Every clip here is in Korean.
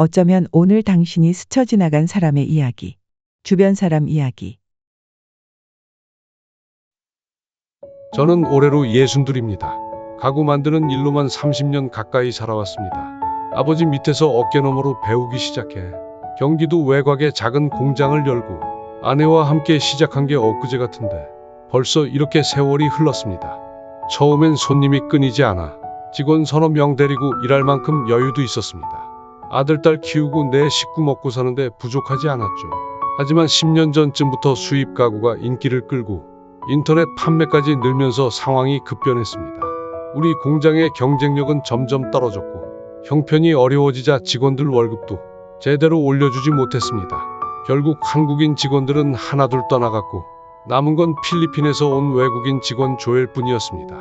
어쩌면 오늘 당신이 스쳐 지나간 사람의 이야기, 주변 사람 이야기. 저는 올해로 62입니다. 가구 만드는 일로만 30년 가까이 살아왔습니다. 아버지 밑에서 어깨너머로 배우기 시작해 경기도 외곽에 작은 공장을 열고 아내와 함께 시작한 게 엊그제 같은데 벌써 이렇게 세월이 흘렀습니다. 처음엔 손님이 끊이지 않아 직원 서너 명 데리고 일할 만큼 여유도 있었습니다. 아들, 딸 키우고 내 식구 먹고 사는데 부족하지 않았죠. 하지만 10년 전쯤부터 수입 가구가 인기를 끌고 인터넷 판매까지 늘면서 상황이 급변했습니다. 우리 공장의 경쟁력은 점점 떨어졌고 형편이 어려워지자 직원들 월급도 제대로 올려주지 못했습니다. 결국 한국인 직원들은 하나둘 떠나갔고 남은 건 필리핀에서 온 외국인 직원 조엘 뿐이었습니다.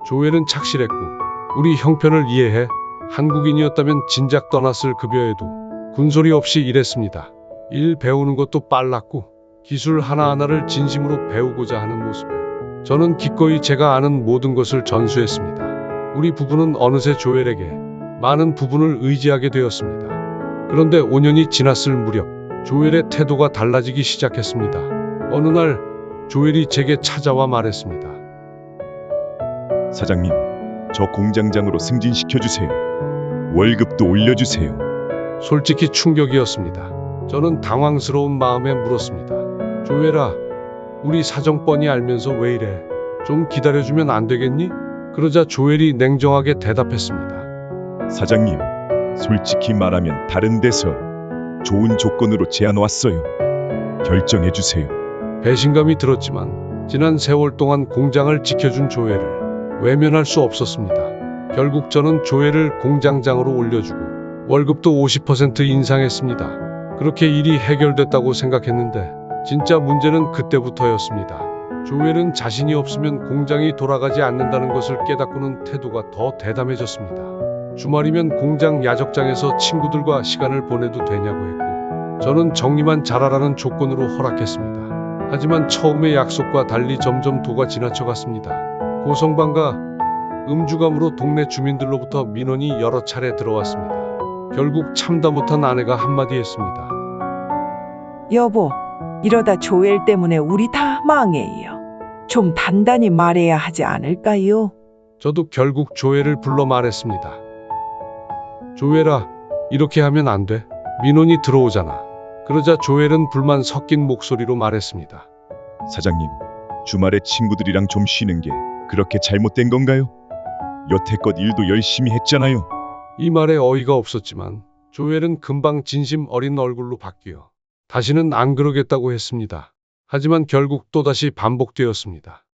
조엘은 착실했고 우리 형편을 이해해 한국인이었다면 진작 떠났을 급여에도 군소리 없이 일했습니다. 일 배우는 것도 빨랐고 기술 하나하나를 진심으로 배우고자 하는 모습에 저는 기꺼이 제가 아는 모든 것을 전수했습니다. 우리 부부는 어느새 조엘에게 많은 부분을 의지하게 되었습니다. 그런데 5년이 지났을 무렵 조엘의 태도가 달라지기 시작했습니다. 어느 날 조엘이 제게 찾아와 말했습니다. 사장님, 저 공장장으로 승진시켜주세요. 월급도 올려주세요. 솔직히 충격이었습니다. 저는 당황스러운 마음에 물었습니다. 조엘아, 우리 사정 뻔히 알면서 왜 이래? 좀 기다려주면 안 되겠니? 그러자 조엘이 냉정하게 대답했습니다. 사장님, 솔직히 말하면 다른 데서 좋은 조건으로 제안 왔어요. 결정해주세요. 배신감이 들었지만 지난 세월 동안 공장을 지켜준 조엘을 외면할 수 없었습니다. 결국 저는 조엘을 공장장으로 올려주고 월급도 50% 인상했습니다. 그렇게 일이 해결됐다고 생각했는데 진짜 문제는 그때부터였습니다. 조엘은 자신이 없으면 공장이 돌아가지 않는다는 것을 깨닫고는 태도가 더 대담해졌습니다. 주말이면 공장 야적장에서 친구들과 시간을 보내도 되냐고 했고 저는 정리만 잘하라는 조건으로 허락했습니다. 하지만 처음의 약속과 달리 점점 도가 지나쳐갔습니다. 고성방과 음주감으로 동네 주민들로부터 민원이 여러 차례 들어왔습니다. 결국 참다 못한 아내가 한마디 했습니다. 여보, 이러다 조엘 때문에 우리 다 망해요. 좀 단단히 말해야 하지 않을까요? 저도 결국 조엘을 불러 말했습니다. 조엘아, 이렇게 하면 안 돼. 민원이 들어오잖아. 그러자 조엘은 불만 섞인 목소리로 말했습니다. 사장님, 주말에 친구들이랑 좀 쉬는 게 그렇게 잘못된 건가요? 여태껏 일도 열심히 했잖아요. 이 말에 어이가 없었지만 조엘은 금방 진심 어린 얼굴로 바뀌어 다시는 안 그러겠다고 했습니다. 하지만 결국 또다시 반복되었습니다.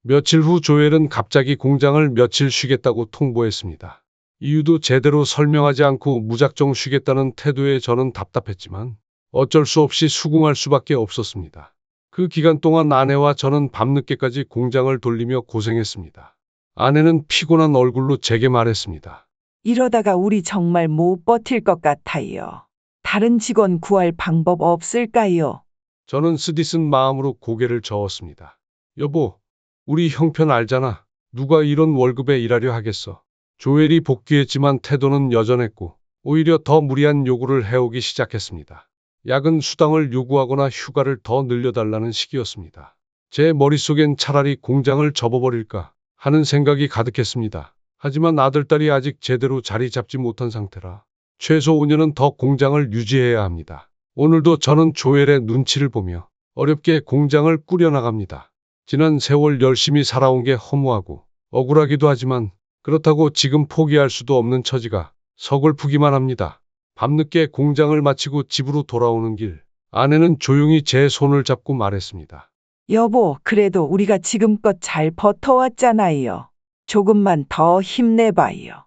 며칠 후 조엘은 갑자기 공장을 며칠 쉬겠다고 통보했습니다. 이유도 제대로 설명하지 않고 무작정 쉬겠다는 태도에 저는 답답했지만 어쩔 수 없이 수긍할 수밖에 없었습니다. 그 기간 동안 아내와 저는 밤늦게까지 공장을 돌리며 고생했습니다. 아내는 피곤한 얼굴로 제게 말했습니다. 이러다가 우리 정말 못 버틸 것 같아요. 다른 직원 구할 방법 없을까요? 저는 쓰디쓴 마음으로 고개를 저었습니다. 여보, 우리 형편 알잖아. 누가 이런 월급에 일하려 하겠어. 조엘이 복귀했지만 태도는 여전했고 오히려 더 무리한 요구를 해오기 시작했습니다. 야근 수당을 요구하거나 휴가를 더 늘려달라는 식이었습니다. 제 머릿속엔 차라리 공장을 접어버릴까 하는 생각이 가득했습니다. 하지만 아들딸이 아직 제대로 자리 잡지 못한 상태라 최소 5년은 더 공장을 유지해야 합니다. 오늘도 저는 조엘의 눈치를 보며 어렵게 공장을 꾸려나갑니다. 지난 세월 열심히 살아온 게 허무하고 억울하기도 하지만 그렇다고 지금 포기할 수도 없는 처지가 서글프기만 합니다. 밤늦게 공장을 마치고 집으로 돌아오는 길, 아내는 조용히 제 손을 잡고 말했습니다. 여보, 그래도 우리가 지금껏 잘 버텨왔잖아요. 조금만 더 힘내봐요.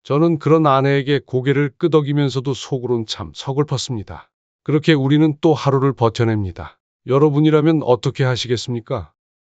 저는 그런 아내에게 고개를 끄덕이면서도 속으론 참 서글펐습니다. 그렇게 우리는 또 하루를 버텨냅니다. 여러분이라면 어떻게 하시겠습니까?